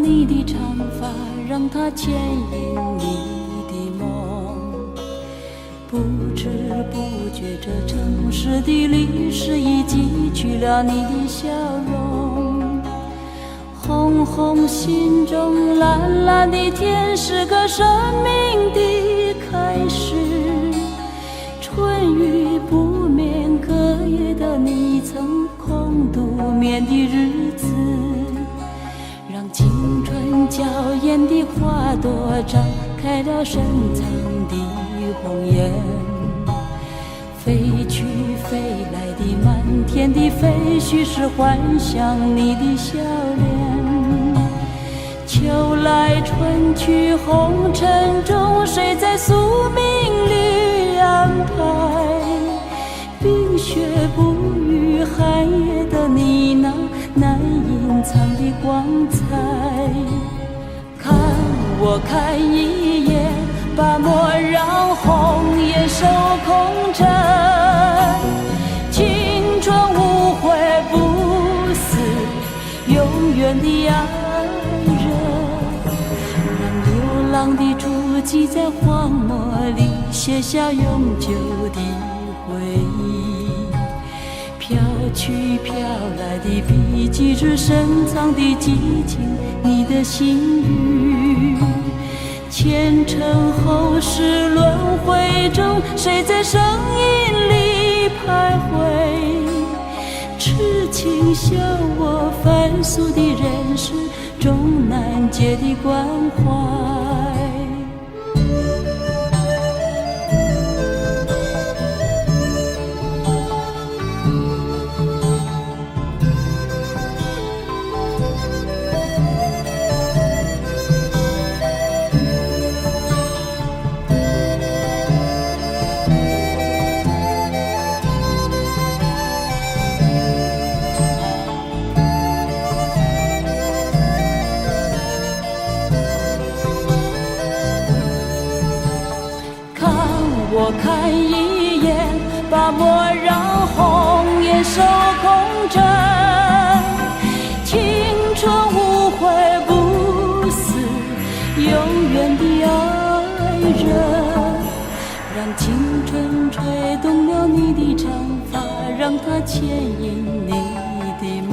你的长发，让它牵引你的梦。不知不觉，这城市的历史已记取了你的笑容。红红心中，蓝蓝的天，是个生命的开始。春雨不眠，隔夜的你曾空独眠的日子，让青春娇艳的花朵张开了深藏的红颜。飞去飞来的满天的飞絮，是幻想你的笑脸。秋来春去红尘中，谁在宿命里安排？冰雪不语，寒夜的你那难隐藏的光彩。看我看一眼，把莫让红颜守空枕。青春无悔不死，永远的爱人。让流浪的足迹在荒漠里写下永久的回忆。飘去飘来的笔迹，是深藏的激情，你的心语。前尘后世轮回中，谁在声音里徘徊？痴情笑我凡俗的人世中难解的关怀。我看一眼，把莫让红颜守空枕。青春无悔不死，永远的爱人。让青春吹动了你的长发，让它牵引你的梦。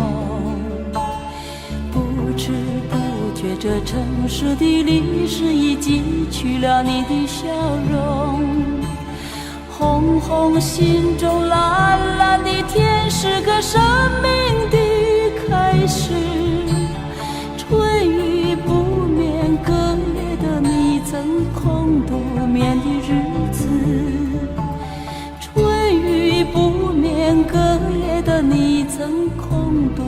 不知不觉，这城市的历史已记取了你的笑容。红红心中，蓝蓝的天，是个生命的开始。春雨不眠，隔夜的你曾空独眠的日子。春雨不眠，隔夜的你曾空独